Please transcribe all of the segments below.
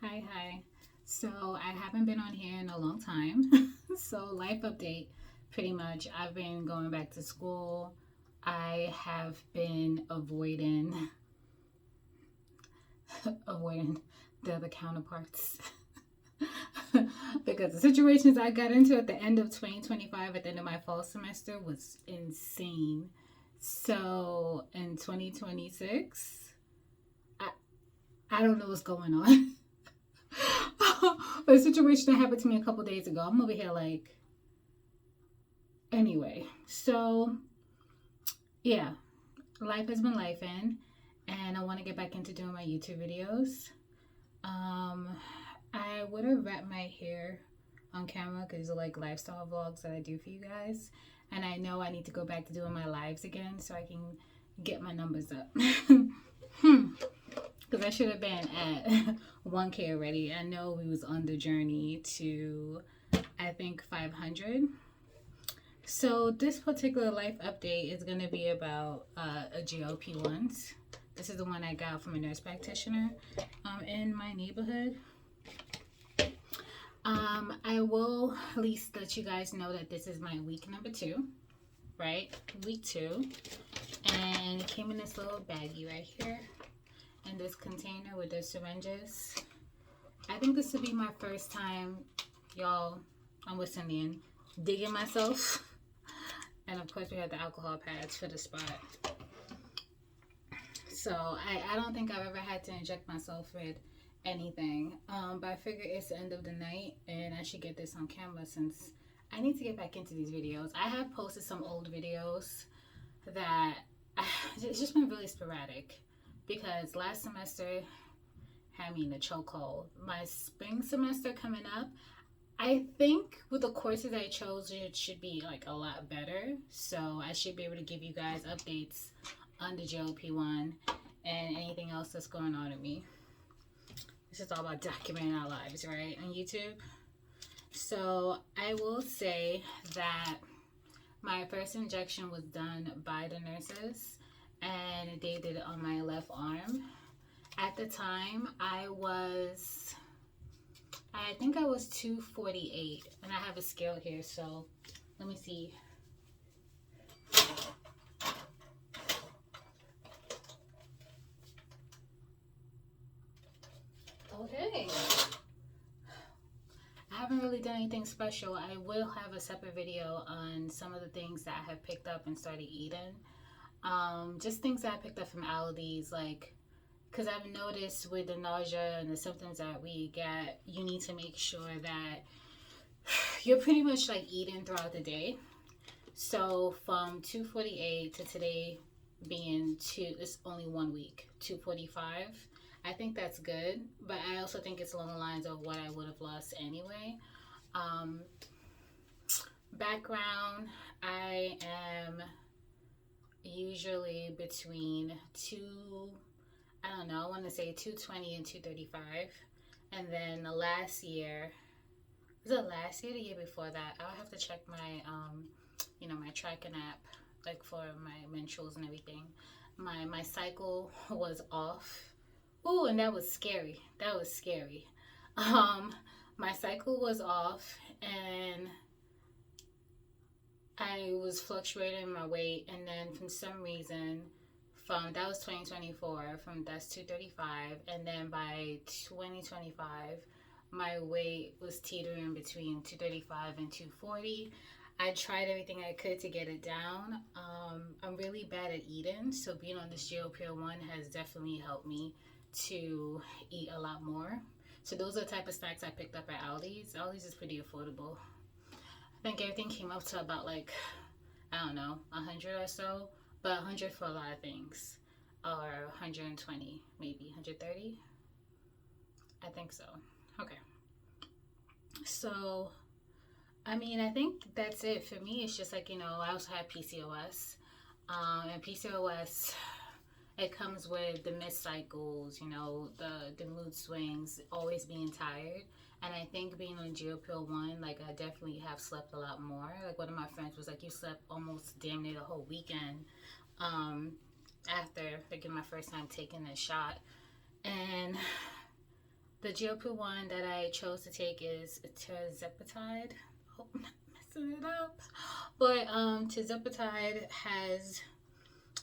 Hi. So I haven't been on here in a long time. So life update, pretty much. I've been going back to school. I have been avoiding the other counterparts because the situations I got into at the end of 2025, at the end of my fall semester, was insane. So in 2026, I I don't know what's going on. A situation that happened to me a couple days ago. I'm over here like, anyway. So yeah, life has been life in, and I want to get back into doing my YouTube videos. Um, I would have wrapped my hair on camera because these are like lifestyle vlogs that I do for you guys, and I know I need to go back to doing my lives again so I can get my numbers up. Because I should have been at 1K already. I know we was on the journey to, I think, 500. So this particular life update is going to be about a GLP-1s. This is the one I got from a nurse practitioner in my neighborhood. I will at least let you guys know that this is my week number 2, right? Week 2. And it came in this little baggie right here, in this container with the syringes. I think this will be my first time, y'all, I'm West Indian, digging myself. And of course we have the alcohol pads for the spot. So I don't think I've ever had to inject myself with anything. But I figure it's the end of the night and I should get this on camera since I need to get back into these videos. I have posted some old videos that it's just been really sporadic because last semester had me in a chokehold. My spring semester coming up, I think with the courses I chose, it should be like a lot better. So I should be able to give you guys updates on the GLP-1 and anything else that's going on in me. This is all about documenting our lives, right, on YouTube. So I will say that my first injection was done by the nurses and they did it on my left arm. At the time, I think I was 248, and I have a scale here, so let me see. Okay. I haven't really done anything special. I will have a separate video on some of the things that I have picked up and started eating. Just things that I picked up from Aldi's, like, because I've noticed with the nausea and the symptoms that we get, you need to make sure that you're pretty much like eating throughout the day. So from 248 to today being it's only 1 week, 245. I think that's good, but I also think it's along the lines of what I would have lost anyway. Um, Background, I am usually between I want to say 220 and 235. And then last year, was it last year, the year before that? I'll have to check my, my tracking app, like for my menstruals and everything. My cycle was off. Ooh, and that was scary. That was scary. My cycle was off, and I was fluctuating my weight, and then for some reason, that was 2024, that's 235, and then by 2025, my weight was teetering between 235 and 240. I tried everything I could to get it down. I'm really bad at eating, so being on this GLP-1 has definitely helped me to eat a lot more. So those are the type of snacks I picked up at Aldi's. Aldi's is pretty affordable. I think everything came up to about like, I don't know, 100 or so, but 100 for a lot of things, or 120, maybe 130. I think so. Okay. So, I mean, I think that's it for me. It's just like, I also have PCOS. And PCOS, it comes with the missed cycles, the mood swings, always being tired. And I think being on GLP-1, like, I definitely have slept a lot more. Like, one of my friends was like, you slept almost damn near the whole weekend after, like, my first time taking the shot. And The GLP-1 that I chose to take is Tirzepatide. Hope I'm not messing it up. But Tirzepatide has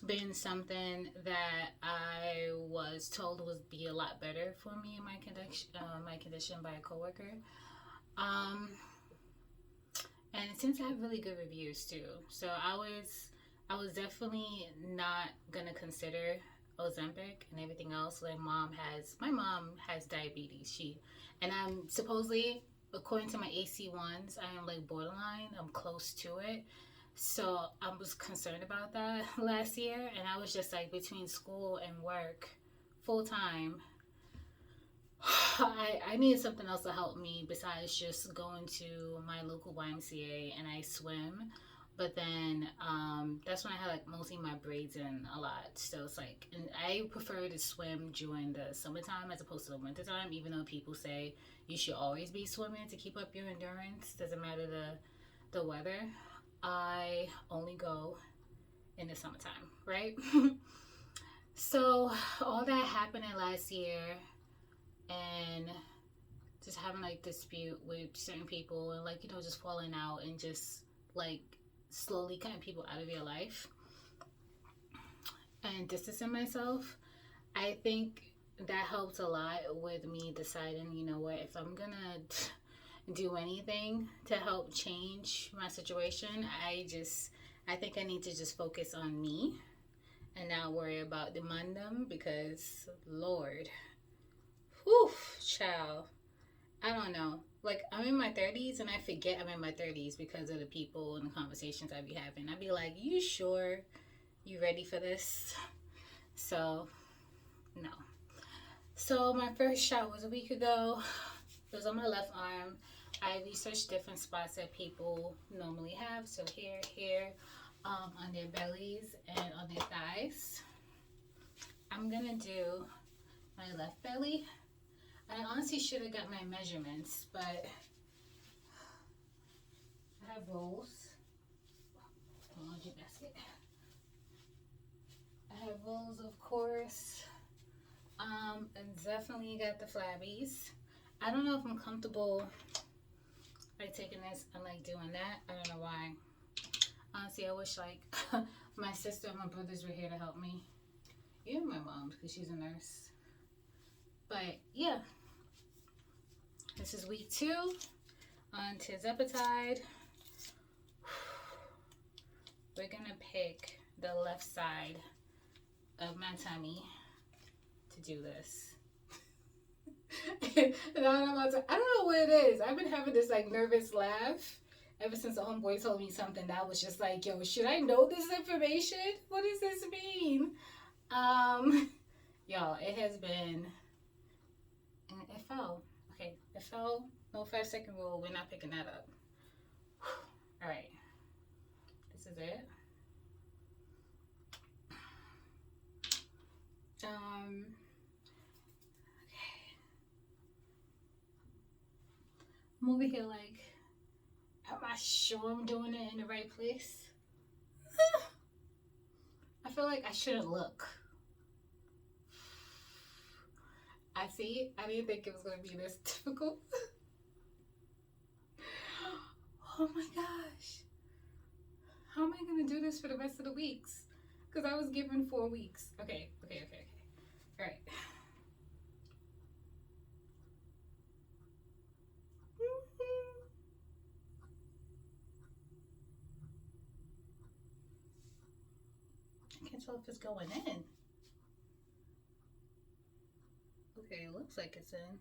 been something that I was told would be a lot better for me in my condition by a coworker. And it seems to have really good reviews too. So I was definitely not gonna consider Ozempic and everything else. Like my mom has diabetes. And I'm supposedly, according to my AC1s, I am like borderline. I'm close to it. So I was concerned about that last year, and I was just like between school and work full time. I needed something else to help me besides just going to my local YMCA, and I swim. But then that's when I had like mostly my braids in a lot. So it's like, and I prefer to swim during the summertime as opposed to the wintertime, even though people say you should always be swimming to keep up your endurance. Doesn't matter the weather. I only go in the summertime, right? So all that happened in last year, and just having like dispute with certain people, and like, you know, just falling out and just like slowly cutting people out of your life and distancing myself, I think that helped a lot with me deciding, you know what, if I'm gonna do anything to help change my situation, I think I need to just focus on me and not worry about the mandem, because Lord, whew, child, I don't know. Like, I'm in my 30s and I forget I'm in my 30s because of the people and the conversations I be having. I be like, you sure you ready for this? So, no. So, my first shot was a week ago. It was on my left arm. I researched different spots that people normally have. So, here, on their bellies and on their thighs. I'm going to do my left belly. I honestly should have got my measurements, but I have rolls. Laundry basket. I have rolls, of course. And definitely got the flabbies. I don't know if I'm comfortable like taking this and like doing that. I don't know why. Honestly, I wish like my sister and my brothers were here to help me. Even my mom, because she's a nurse. But yeah. This is week 2 on Tirzepatide. We're gonna pick the left side of my tummy to do this. I don't know what it is. I've been having this like nervous laugh ever since the homeboy told me something that was just like, yo, should I know this information? What does this mean? Y'all, it has been, and it fell. Okay, it fell. No 5-second rule. We're not picking that up. All right. This is it. Okay. I'm over here like, am I sure I'm doing it in the right place? I feel like I shouldn't look. I see. I didn't think it was going to be this difficult. Oh my gosh. How am I going to do this for the rest of the weeks? Because I was given 4 weeks. Okay. All right. I can't tell if it's going in. Okay, it looks like it's in.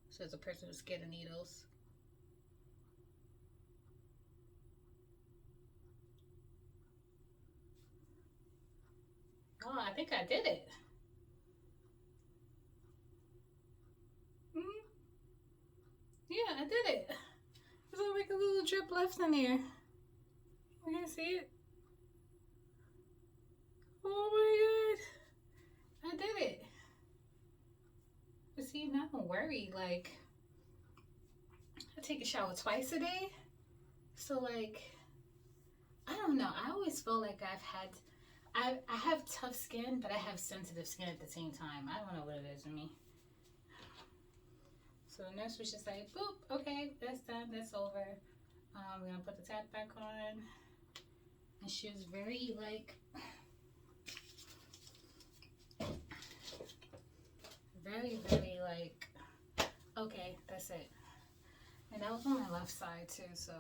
Says a person who's scared of needles. Oh, I think I did it. Yeah, I did it. There's like a little drip left in there. You can see it. Oh my god. I did it. But see, now I'm worried. Like, I take a shower twice a day. So, like, I don't know. I always feel like I have tough skin, but I have sensitive skin at the same time. I don't know what it is with me. So the nurse was just like, boop, okay, that's done, that's over. We're gonna put the tap back on. And she was very like, very like, okay, that's it. And that was on my left side too, so.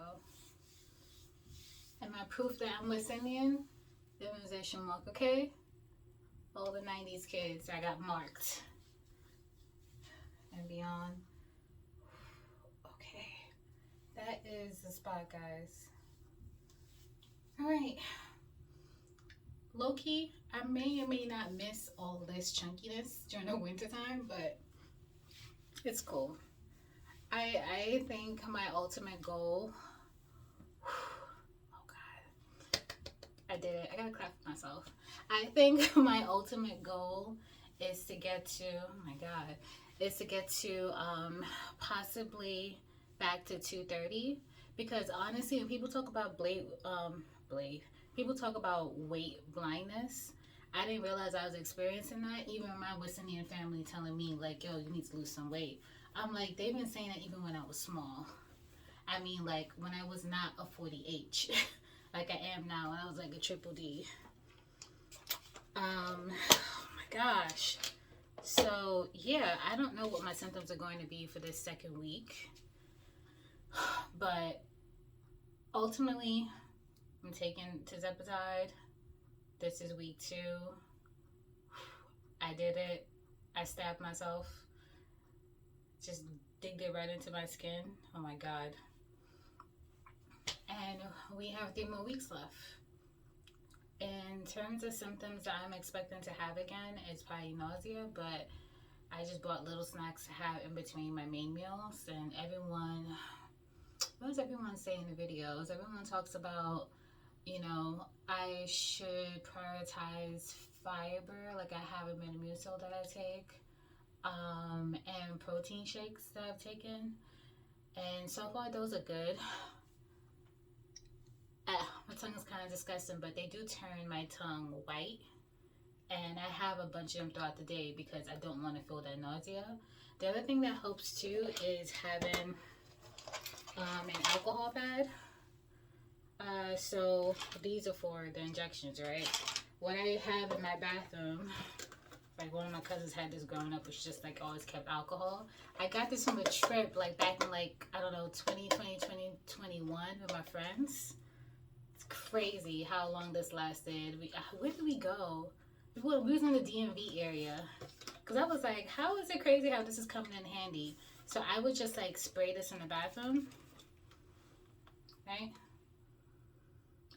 And my proof that I'm West Indian, the immunization mark, okay? All the 90s kids, I got marked. And beyond. Okay. That is the spot, guys. Alright. Low-key, I may or may not miss all this chunkiness during the winter time, but it's cool. I think my ultimate goal, oh God, I did it. I gotta clap for myself. I think my ultimate goal is to get to, oh my God, is to get to possibly back to 230. Because honestly, when people talk about people talk about weight blindness, I didn't realize I was experiencing that. Even my West Indian family telling me like, yo, you need to lose some weight. I'm like, they've been saying that even when I was small. I mean, like when I was not a 40H, like I am now, and I was like a triple D. Oh my gosh. So yeah, I don't know what my symptoms are going to be for this second week, but ultimately, I'm taking Tirzepatide. This is week 2. I did it. I stabbed myself. Just digged it right into my skin. Oh my God. And we have 3 more weeks left. In terms of symptoms that I'm expecting to have again, it's probably nausea, but I just bought little snacks to have in between my main meals. And everyone, what does everyone say in the videos? Everyone talks about, you know, I should prioritize fiber, like I have a Metamucil that I take, and protein shakes that I've taken, and so far those are good. My tongue is kind of disgusting, but they do turn my tongue white, and I have a bunch of them throughout the day because I don't want to feel that nausea. The other thing that helps too is having an alcohol pad. So these are for the injections, right? What I have in my bathroom, like one of my cousins had this growing up, which just like always kept alcohol. I got this from a trip like back in like, I don't know, 2020, 2021 with my friends. It's crazy how long this lasted. Where did we go? We was in the DMV area. Because I was like, how is it crazy how this is coming in handy? So I would just like spray this in the bathroom. Right?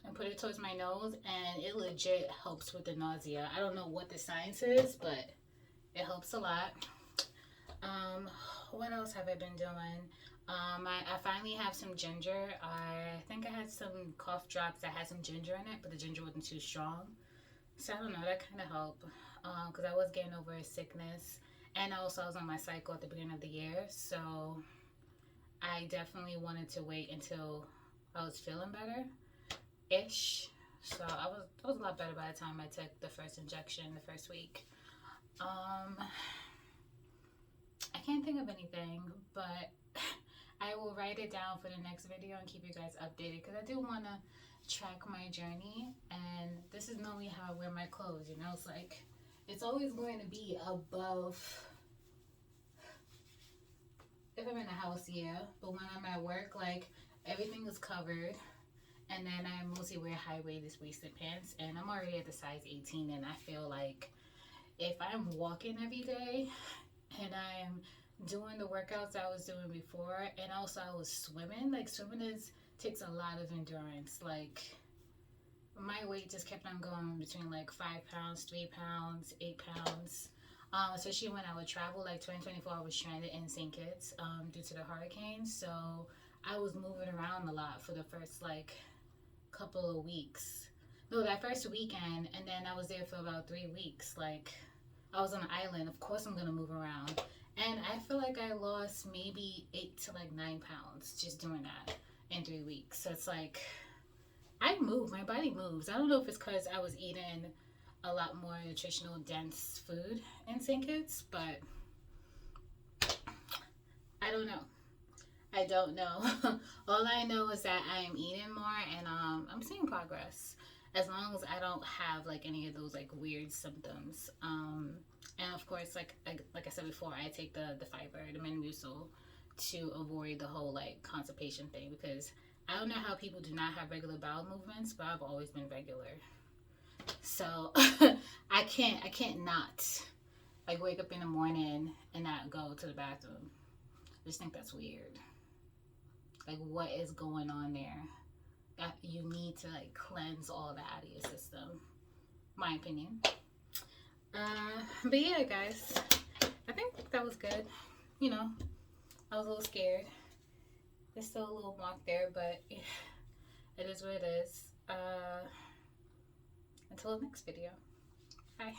And put it towards my nose, and it legit helps with the nausea. I don't know what the science is, but it helps a lot. What else have I been doing? I finally have some ginger. I think I had some cough drops that had some ginger in it, but the ginger wasn't too strong. So I don't know, that kind of helped. Because I was getting over a sickness. And also I was on my cycle at the beginning of the year. So I definitely wanted to wait until I was feeling better. Ish. So I was a lot better by the time I took the first injection the first week. I can't think of anything, but I will write it down for the next video and keep you guys updated because I do want to track my journey, and this is normally how I wear my clothes, you know. It's like it's always going to be above. If I'm in the house, yeah, but when I'm at work, like everything is covered. And then I mostly wear high-waisted pants, and I'm already at the size 18, and I feel like if I'm walking every day and I'm doing the workouts I was doing before, and also I was swimming, like swimming takes a lot of endurance. Like my weight just kept on going between like 5 pounds, 3 pounds, 8 pounds. Especially when I would travel, like 2024, I was stranded in St. Kitts due to the hurricane. So I was moving around a lot for the first like couple of weeks. No, that first weekend, and then I was there for about 3 weeks. Like I was on an island. Of course I'm gonna move around, and I feel like I lost maybe 8 to like 9 pounds just doing that in 3 weeks. So it's like I move, my body moves. I don't know if it's because I was eating a lot more nutritional dense food in St. Kitts, but I don't know. I don't know. All I know is that I am eating more, and I'm seeing progress. As long as I don't have like any of those like weird symptoms. And of course, like I said before, I take the fiber, the Metamucil, to avoid the whole like constipation thing, because I don't know how people do not have regular bowel movements, but I've always been regular. So I can't not like wake up in the morning and not go to the bathroom. I just think that's weird. Like, what is going on there? That you need to like cleanse all that out of your system. My opinion. But yeah, guys, I think that was good. You know, I was a little scared. There's still a little mark there, but it is what it is. Until the next video. Bye.